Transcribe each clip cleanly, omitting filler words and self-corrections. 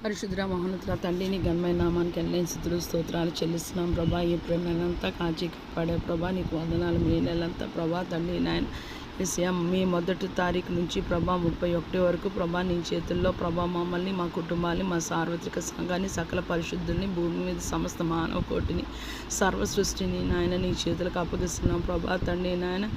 పరిశుద్ర మహోన్నతుల తండ్రి నీ ఘనమైన నామానికి ఎన్నైన స్తుతులు స్తోత్రాలు చెల్లిస్తున్నాం ప్రభా. ఈ నెలంతా కాచి కాపాడే ప్రభా నీకు వందనాలు. మీ నెలంతా ప్రభా తండ్రి నాయన ఎస్యా మీ మొదటి తారీఖు నుంచి ప్రభా 31 వరకు ప్రభా నీ చేతుల్లో ప్రభా మమ్మల్ని, మా కుటుంబాన్ని, మా సార్వత్రిక సంఘాన్ని, సకల పరిశుద్ధుల్ని, భూమి మీద సమస్త మానవ కోటిని, సర్వ సృష్టిని నాయన నీ చేతులకు అప్పగిస్తున్నాం ప్రభా తండ్రి నాయన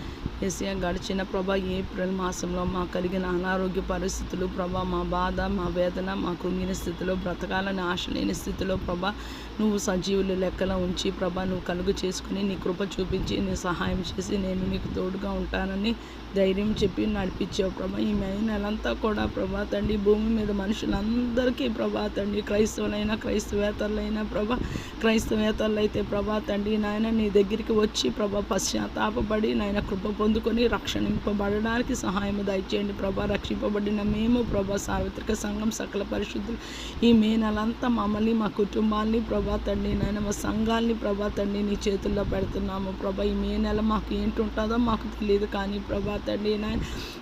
ఎస్యా. గడిచిన ప్రభా ఏప్రిల్ మాసంలో మా కలిగిన అనారోగ్య పరిస్థితులు ప్రభా, మా బాధ, మా వేదన, మా కృంగిన స్థితిలో, బ్రతకాలని ఆశ లేని స్థితిలో ప్రభా నువ్వు సజీవులు లెక్కలో ఉంచి ప్రభా నువ్వు కలుగు చేసుకుని నీ కృప చూపించి నీ సహాయం చేసి నేను నీకు తోడుగా ఉంటానని ధైర్యం చెప్పి నడిపించావు ప్రభా. ఈ నెలంతా కూడా ప్రభా తండ్రి భూమి మీద మనుషులందరికీ ప్రభా తండ్రి క్రైస్తవులైనా క్రైస్తవేతరులైనా ప్రభా, క్రైస్తవేతరులు అయితే ప్రభా తండ్రి నాయన నీ దగ్గరికి వచ్చి ప్రభా పశ్చాత్తాపడి నాయన కృప పొందుకొని రక్షింపబడడానికి సహాయం దయచేయండి ప్రభా. రక్షింపబడిన మేము ప్రభా సార్వత్రిక సంఘం, సకల పరిశుద్ధులు ఈ నెలంతా మమ్మల్ని, మా కుటుంబాన్ని ప్రభా తండ్రి నాయన మా సంఘాన్ని ప్రభా తండ్రి నీ చేతుల్లో పెడుతున్నాము ప్రభా. ఈ నెల మాకు ఏంటి ఉంటుందో మాకు తెలియదు కానీ ప్రభా తండ్రి నాయన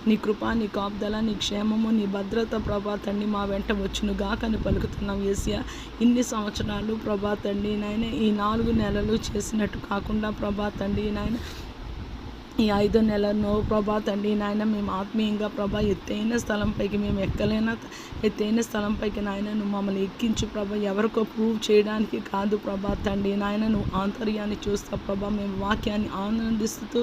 నీ కృప, నీ కాపుదల, నీ క్షేమము, నీ భద్రత ప్రభా తండ్రి మా వెంట వచ్చునుగా కని పలుకుతున్నాం యేసయ్యా. ఇన్ని సంవత్సరాలు ప్రభా తండ్రి నాయన ఈ 4 నెలలు చేసినట్టు కాకుండా ప్రభా తండ్రి నాయన ఈ 5 నెలల్లో ప్రభా తండ్రి నాయన మేము ఆత్మీయంగా ప్రభా ఎత్తైన స్థలంపైకి మేము ఎక్కలేన ఎత్తైన స్థలంపైకి నాయన నువ్వు మమ్మల్ని ఎక్కించు ప్రభా. ఎవరికో ప్రూవ్ చేయడానికి కాదు ప్రభా తండ్రి నాయన నువ్వు ఆంతర్యాన్ని చూస్తావు ప్రభా. మేము వాక్యాన్ని ఆనందిస్తూ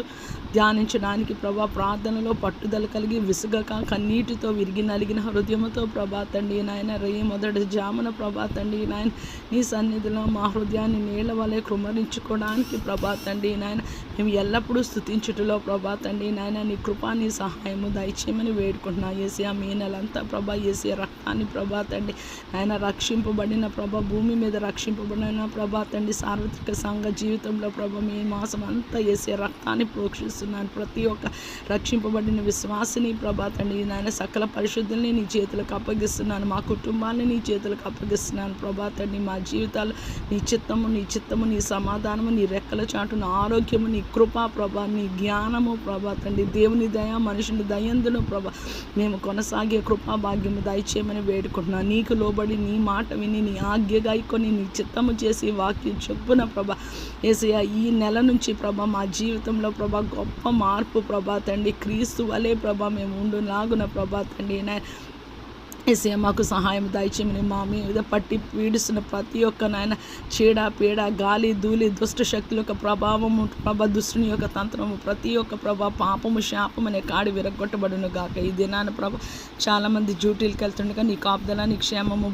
ధ్యానించడానికి ప్రభా ప్రార్థనలో పట్టుదల కలిగి విసుగక కన్నీటితో విరిగి నలిగిన హృదయంతో ప్రభా తండ్రి నాయన మొదటి జామున ప్రభా తండ్రి నాయన నీ సన్నిధిలో మా హృదయాన్ని నీళ్ళ వలె కృమ్మరించుకోవడానికి ప్రభా తండ్రి నాయన మేము ఎల్లప్పుడూ స్తుతించుటలో ప్రభా తండ్రి నాయన నీ కృపా, నీ సహాయము దయచేయమని వేడుకుంటున్నా యేసయ్యా. మీ నెలంతా ప్రభా యేసయ్య రక్తాన్ని ప్రభా తండ్రి ఆయన రక్షింపబడిన ప్రభా భూమి మీద రక్షింపబడిన ప్రభా తండ్రి సార్వత్రిక సంఘ జీవితంలో ప్రభా మీ మాసం అంతా యేసయ్య రక్తాన్ని ప్రోక్షిస్తున్నాను. ప్రతి ఒక్క రక్షింపబడిన విశ్వాసిని ప్రభా తండ్రి నాయన సకల పరిశుద్ధుల్ని నీ చేతులకు అప్పగిస్తున్నాను. మా కుటుంబాన్ని నీ చేతులకు అప్పగిస్తున్నాను ప్రభా తండ్రి. మా జీవితాలు నీ చిత్తము నీ సమాధానము, నీ రెక్కల చాటున ఆరోగ్యము, నీ కృపా ప్రభా, నీ జ్ఞానము ప్రభా తండ్రి, దేవుని దయ, మనుషుని దయందును ప్రభా మేము కొనసాగే కృపా భాగ్యము దయచేయమని వేడుకుంటున్నాను. నీకు లోబడి నీ మాట విని నీ ఆజ్ఞగా కొని నీ చిత్తము చేసి వాక్యం చొప్పున ప్రభా యేసయ్యా ఈ నెల నుంచి ప్రభా మా జీవితంలో ప్రభా గొప్ప మార్పు ప్రభా తండ్రి క్రీస్తు వలే ప్రభా మేము ఉండులాగున ప్రభా తండ్రి యేసయ్య మాకు సహాయం దయచేయమని. మా మీద పట్టి పీడిస్తున్న ప్రతి ఒక్క నాయన చీడ పీడ గాలి ధూళి దుష్ట శక్తుల యొక్క ప్రభావము ప్రభా దుష్టుని యొక్క తంత్రము ప్రతి ఒక్క ప్రభా పాపము శాపం అనే కాడి విరగొట్టబడును గాక. ఈ దినాన ప్రభా చాలామంది డ్యూటీలకు వెళ్తుండగా నీ కాపుదల, నీ క్షేమము